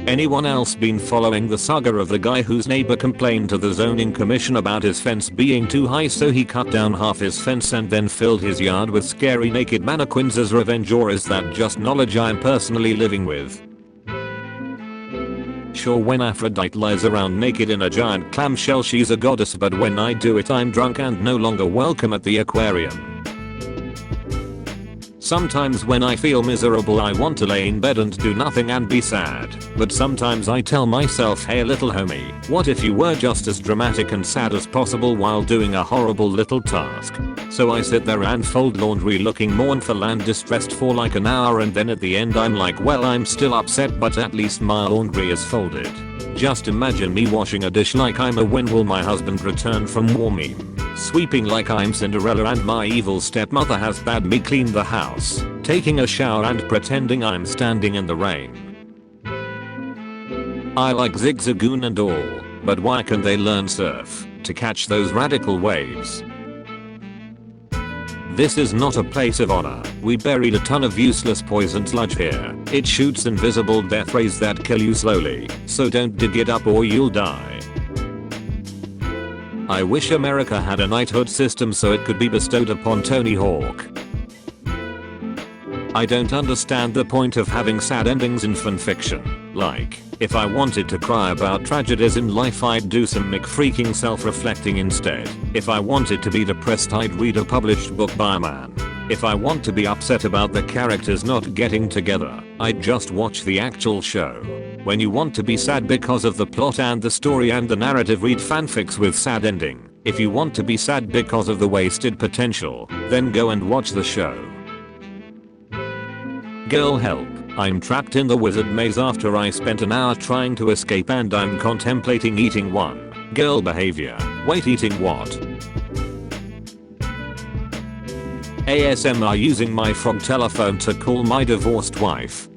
Anyone else been following the saga of the guy whose neighbor complained to the zoning commission about his fence being too high, so he cut down half his fence and then filled his yard with scary naked mannequins as revenge, or is that just knowledge I'm personally living with? Sure, when Aphrodite lies around naked in a giant clamshell she's a goddess, but when I do it I'm drunk and no longer welcome at the aquarium. Sometimes when I feel miserable I want to lay in bed and do nothing and be sad, but sometimes I tell myself, hey little homie, what if you were just as dramatic and sad as possible while doing a horrible little task? So I sit there and fold laundry looking mournful and distressed for like an hour, and then at the end I'm like, well, I'm still upset but at least my laundry is folded. Just imagine me washing a dish like I'm a when will my husband return from war meme, sweeping like I'm Cinderella and my evil stepmother has bade me clean the house, taking a shower and pretending I'm standing in the rain. I like zigzagoon and all, but why can't they learn surf to catch those radical waves? This is not a place of honor. We buried a ton of useless poison sludge here. It shoots invisible death rays that kill you slowly, so don't dig it up or you'll die. I wish America had a knighthood system so it could be bestowed upon Tony Hawk. I don't understand the point of having sad endings in fanfiction. Like, if I wanted to cry about tragedies in life I'd do some McFreaking self-reflecting instead. If I wanted to be depressed I'd read a published book by a man. If I want to be upset about the characters not getting together, I'd just watch the actual show. When you want to be sad because of the plot and the story and the narrative, read fanfics with sad ending. If you want to be sad because of the wasted potential, then go and watch the show. Girl help. I'm trapped in the wizard maze after I spent an hour trying to escape and I'm contemplating eating one. Girl behavior. Wait, eating what? ASMR using my frog telephone to call my divorced wife.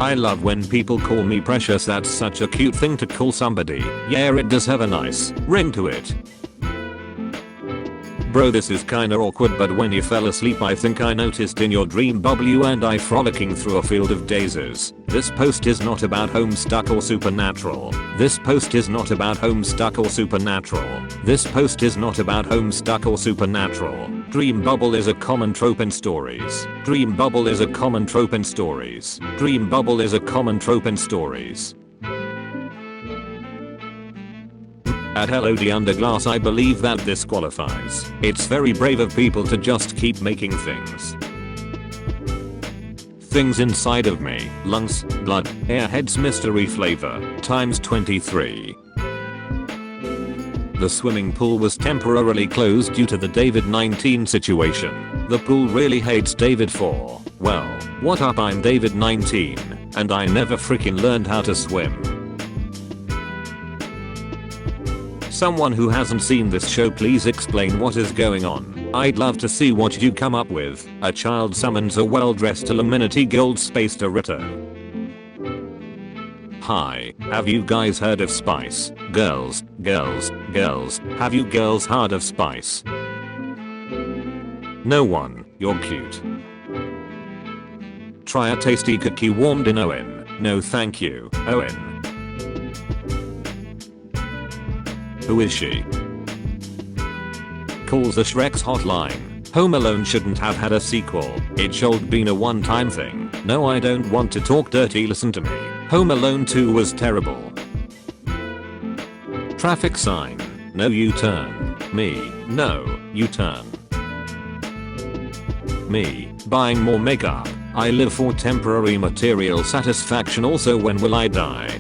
I love when people call me precious, that's such a cute thing to call somebody. Yeah, it does have a nice ring to it. Bro, this is kinda awkward, but when you fell asleep I think I noticed in your dream bubble you and I frolicking through a field of daisies. This post is not about Homestuck or Supernatural. This post is not about Homestuck or Supernatural. This post is not about Homestuck or Supernatural. Dream bubble is a common trope in stories. Dream bubble is a common trope in stories. Dream bubble is a common trope in stories. At Hello the Underglass, I believe that this qualifies. It's very brave of people to just keep making things. Things inside of me, lungs, blood, airheads, mystery flavor, times 23. The swimming pool was temporarily closed due to the David-19 situation. The pool really hates David for, well, what up, I'm David-19, and I never freaking learned how to swim. Someone who hasn't seen this show, please explain what is going on. I'd love to see what you come up with. A child summons a well-dressed Illuminati gold space Dorito. Hi, have you guys heard of Spice? Girls, have you girls heard of Spice? No one, you're cute. Try a tasty cookie warmed in Owen. No thank you, Owen. Who is she? Calls the Shrek's hotline. Home Alone shouldn't have had a sequel. It should been a one-time thing. No, I don't want to talk dirty, listen to me. Home Alone 2 was terrible. Traffic sign. No U-turn. Me. No, U-turn. Me. Buying more makeup. I live for temporary material satisfaction. Also, when will I die?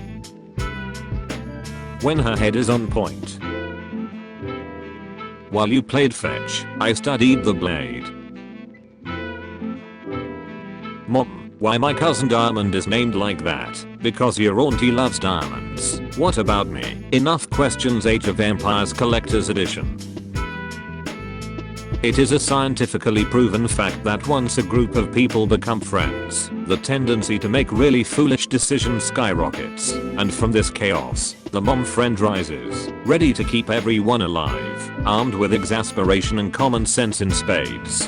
When her head is on point. While you played fetch, I studied the blade. Mom, why my cousin Diamond is named like that? Because your auntie loves diamonds. What about me? Enough questions. Age of Empires Collector's Edition. It is a scientifically proven fact that once a group of people become friends, the tendency to make really foolish decisions skyrockets, and from this chaos, the mom friend rises, ready to keep everyone alive, armed with exasperation and common sense in spades.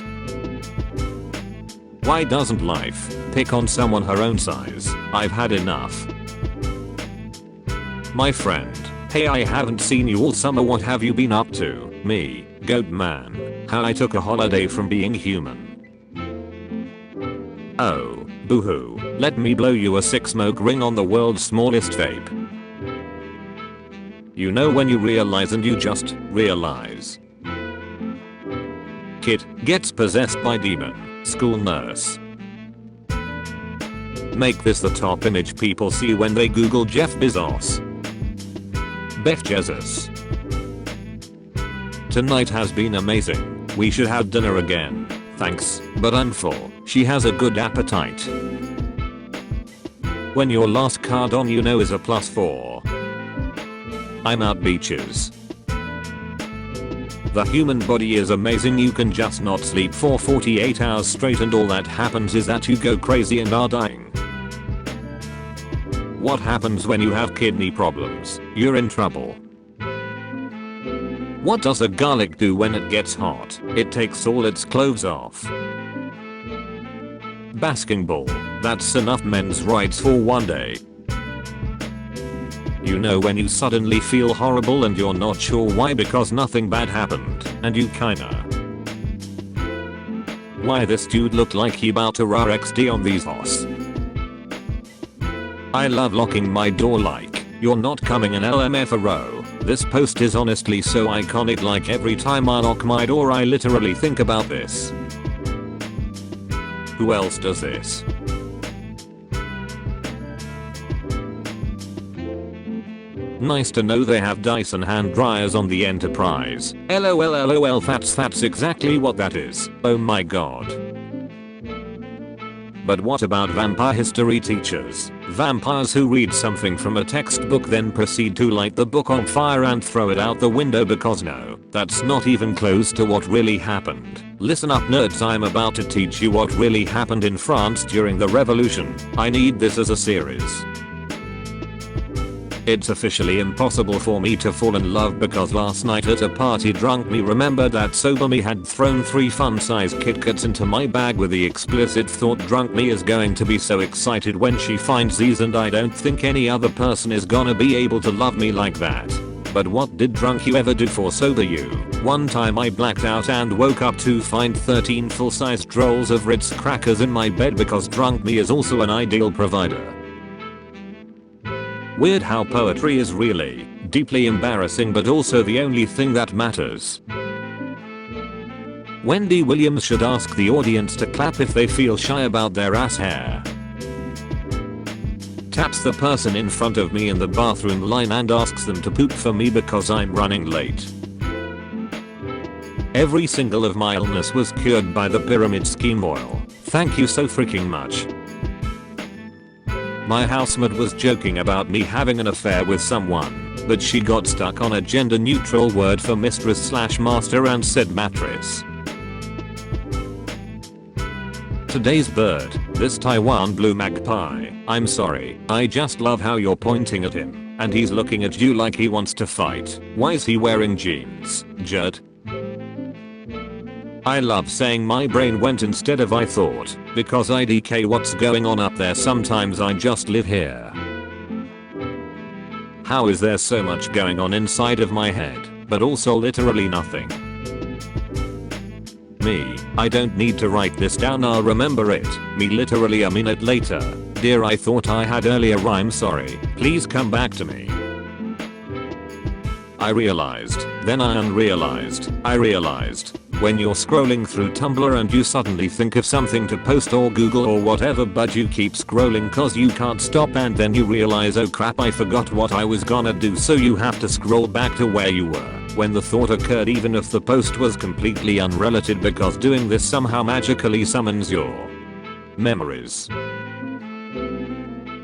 Why doesn't life pick on someone her own size? I've had enough. My friend. Hey, I haven't seen you all summer, what have you been up to? Me, goat man. How I took a holiday from being human. Oh, boo-hoo. Let me blow you a sick smoke ring on the world's smallest vape. You know when you realize and you just realize. Kid gets possessed by demon. School nurse. Make this the top image people see when they Google Jeff Bezos. Beth Jesus. Tonight has been amazing. We should have dinner again. Thanks, but I'm full. She has a good appetite. When your last card on you know is a +4. I'm out beaches. The human body is amazing, you can just not sleep for 48 hours straight and all that happens is that you go crazy and are dying. What happens when you have kidney problems? You're in trouble. What does a garlic do when it gets hot? It takes all its clothes off. Basking ball. That's enough men's rights for one day. You know when you suddenly feel horrible and you're not sure why because nothing bad happened, and you kinda. Why this dude looked like he about to RXD on these hoss. I love locking my door like, you're not coming in LMFAO. This post is honestly so iconic, like every time I lock my door I literally think about this. Who else does this? Nice to know they have Dyson hand dryers on the Enterprise. LOL that's exactly what that is. Oh my god. But what about vampire history teachers? Vampires who read something from a textbook then proceed to light the book on fire and throw it out the window because no, that's not even close to what really happened. Listen up nerds, I'm about to teach you what really happened in France during the revolution. I need this as a series. It's officially impossible for me to fall in love because last night at a party drunk me remembered that sober me had thrown 3 fun-sized Kit Kats into my bag with the explicit thought drunk me is going to be so excited when she finds these and I don't think any other person is gonna be able to love me like that. But what did drunk you ever do for sober you? One time I blacked out and woke up to find 13 full-sized rolls of Ritz crackers in my bed because drunk me is also an ideal provider. Weird how poetry is really deeply embarrassing but also the only thing that matters. Wendy Williams should ask the audience to clap if they feel shy about their ass hair. Taps the person in front of me in the bathroom line and asks them to poop for me because I'm running late. Every single of my illness was cured by the pyramid scheme oil. Thank you so freaking much. My housemate was joking about me having an affair with someone, but she got stuck on a gender neutral word for mistress/master and said mattress. Today's bird, this Taiwan blue magpie. I'm sorry, I just love how you're pointing at him, and he's looking at you like he wants to fight. Why is he wearing jeans, Judd? I love saying my brain went instead of I thought, because IDK what's going on up there, sometimes I just live here. How is there so much going on inside of my head, but also literally nothing? Me, I don't need to write this down, I'll remember it. Me literally a minute later. Dear, I thought I had earlier rhyme, sorry, please come back to me. I realized, then I unrealized, I realized. When you're scrolling through Tumblr and you suddenly think of something to post or Google or whatever but you keep scrolling cause you can't stop and then you realize, oh crap, I forgot what I was gonna do, so you have to scroll back to where you were when the thought occurred, even if the post was completely unrelated, because doing this somehow magically summons your memories.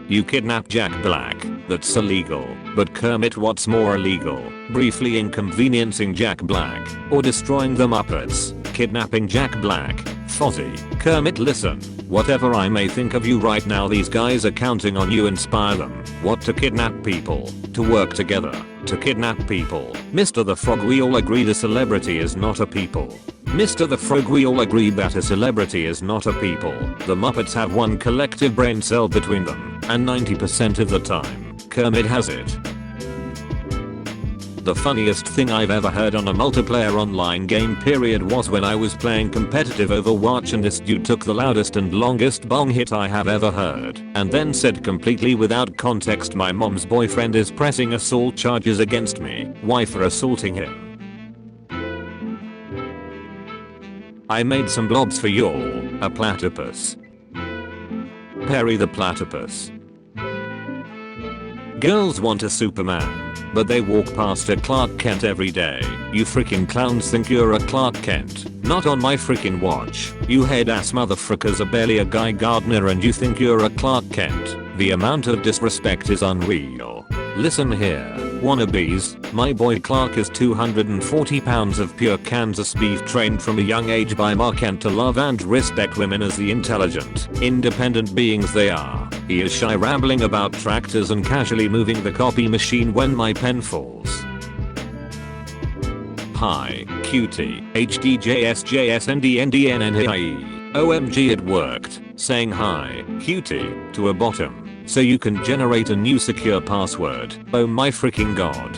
You kidnap Jack Black, that's illegal, but Kermit, what's more illegal? Briefly inconveniencing Jack Black, or destroying the Muppets? Kidnapping Jack Black, Fozzie, Kermit, listen, whatever I may think of you right now, these guys are counting on you, inspire them. What, to kidnap people? To work together? To kidnap people? Mr. the Frog, we all agree the celebrity is not a people. Mr. the Frog, we all agreed that a celebrity is not a people. The Muppets have one collective brain cell between them, and 90% of the time, Kermit has it. The funniest thing I've ever heard on a multiplayer online game period was when I was playing competitive Overwatch and this dude took the loudest and longest bong hit I have ever heard and then said completely without context, my mom's boyfriend is pressing assault charges against me. Why? For assaulting him. I made some blobs for y'all. A platypus. Perry the platypus. Girls want a Superman, but they walk past a Clark Kent every day. You freaking clowns think you're a Clark Kent. Not on my freaking watch. You head ass motherfuckers are barely a Guy Gardner and you think you're a Clark Kent. The amount of disrespect is unreal. Listen here, wannabes, my boy Clark is 240 pounds of pure Kansas beef trained from a young age by Ma Kent to love and respect women as the intelligent, independent beings they are. He is shy rambling about tractors and casually moving the copy machine when my pen falls. Hi, cutie, HDJSJSNDNDNNHIE. OMG it worked, saying hi, cutie, to a bottom. So you can generate a new secure password. Oh my freaking god.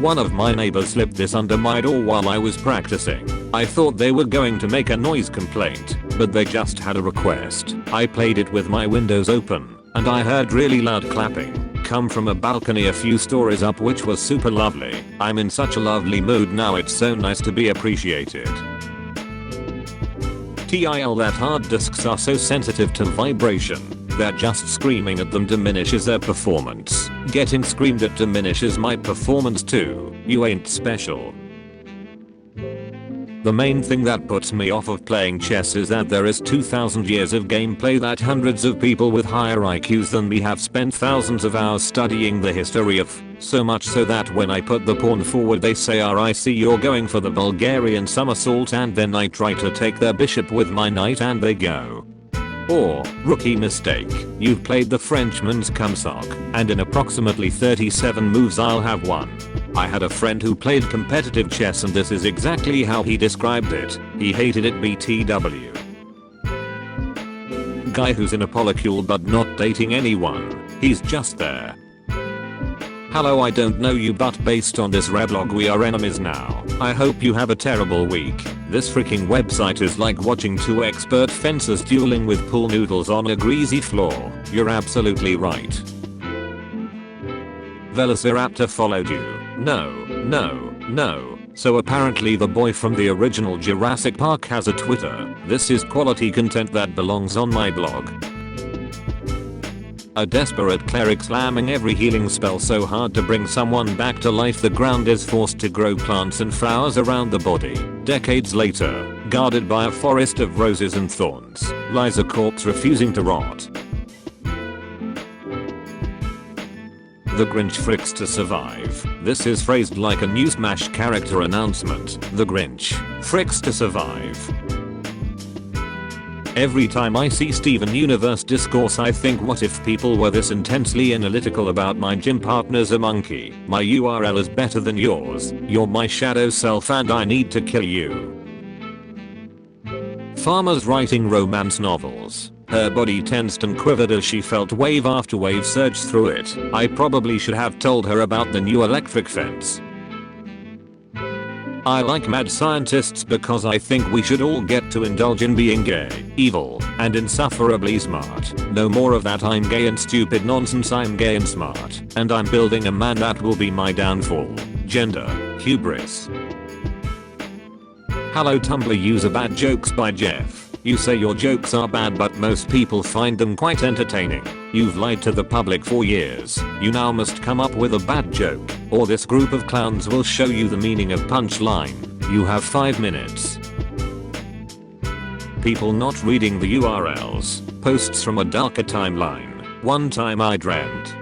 One of my neighbors slipped this under my door while I was practicing. I thought they were going to make a noise complaint, but they just had a request. I played it with my windows open, and I heard really loud clapping come from a balcony a few stories up, which was super lovely. I'm in such a lovely mood now, it's so nice to be appreciated. TIL that hard disks are so sensitive to vibration that just screaming at them diminishes their performance. Getting screamed at diminishes my performance too. You ain't special. The main thing that puts me off of playing chess is that there is 2,000 years of gameplay that hundreds of people with higher IQs than me have spent thousands of hours studying the history of, so much so that when I put the pawn forward they say I see you're going for the Bulgarian somersault, and then I try to take their bishop with my knight and they go. Or, rookie mistake, you've played the Frenchman's cumsock, and in approximately 37 moves I'll have won. I had a friend who played competitive chess and this is exactly how he described it. He hated it BTW. Guy who's in a polycule but not dating anyone. He's just there. Hello, I don't know you, but based on this reblog we are enemies now. I hope you have a terrible week. This freaking website is like watching two expert fencers dueling with pool noodles on a greasy floor. You're absolutely right. Velociraptor followed you. No. So apparently the boy from the original Jurassic Park has a Twitter. This is quality content that belongs on my blog. A desperate cleric slamming every healing spell so hard to bring someone back to life the ground is forced to grow plants and flowers around the body. Decades later, guarded by a forest of roses and thorns, lies a corpse refusing to rot. The Grinch fricks to survive. This is phrased like a Newsmash character announcement. The Grinch fricks to survive. Every time I see Steven Universe discourse I think, what if people were this intensely analytical about my gym partner's a monkey? My URL is better than yours. You're my shadow self and I need to kill you. Farmers writing romance novels. Her body tensed and quivered as she felt wave after wave surge through it. I probably should have told her about the new electric fence. I like mad scientists because I think we should all get to indulge in being gay, evil, and insufferably smart. No more of that I'm gay and stupid nonsense. I'm gay and smart, and I'm building a man that will be my downfall. Gender, hubris. Hello Tumblr user, bad jokes by Jeff. You say your jokes are bad but most people find them quite entertaining. You've lied to the public for years. You now must come up with a bad joke, or this group of clowns will show you the meaning of punchline. You have 5 minutes. People not reading the URLs. Posts from a darker timeline. One time I dreamt.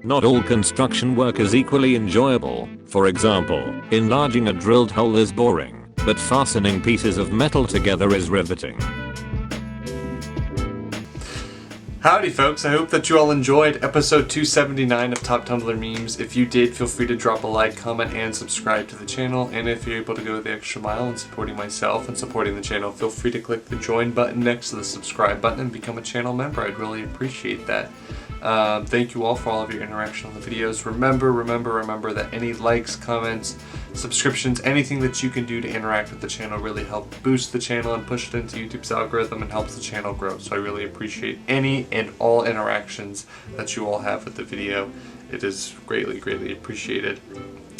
Not all construction work is equally enjoyable. For example, enlarging a drilled hole is boring, but fastening pieces of metal together is riveting. Howdy folks, I hope that you all enjoyed episode 279 of Top Tumblr Memes. If you did, feel free to drop a like, comment, and subscribe to the channel. And if you're able to go the extra mile in supporting myself and supporting the channel, feel free to click the join button next to the subscribe button and become a channel member. I'd really appreciate that. Thank you all for all of your interaction on the videos. Remember that any likes, comments, subscriptions, anything that you can do to interact with the channel really help boost the channel and push it into YouTube's algorithm and helps the channel grow. So I really appreciate any and all interactions that you all have with the video. It is greatly appreciated.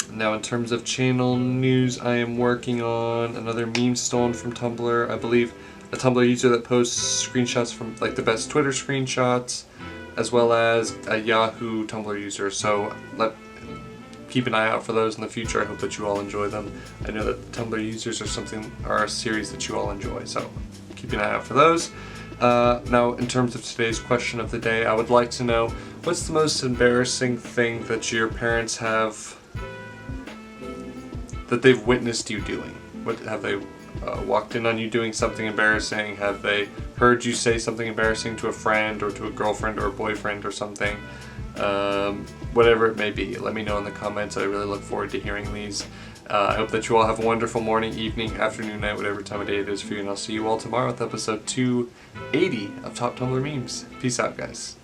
Now in terms of channel news, I am working on another meme stolen from Tumblr. I believe a Tumblr user that posts screenshots from like the best Twitter screenshots, as well as a Yahoo Tumblr user. So keep an eye out for those in the future. I hope that you all enjoy them. I know that Tumblr users are a series that you all enjoy, so keep an eye out for those. Now, in terms of today's question of the day, I would like to know, what's the most embarrassing thing that your parents have, that they've witnessed you doing? What have they walked in on you doing something embarrassing? Have they heard you say something embarrassing to a friend or to a girlfriend or a boyfriend or something? Whatever it may be, let me know in the comments. I really look forward to hearing these. I hope that you all have a wonderful morning, evening, afternoon, night, whatever time of day it is for you, and I'll see you all tomorrow with episode 280 of Top Tumblr Memes. Peace out, guys.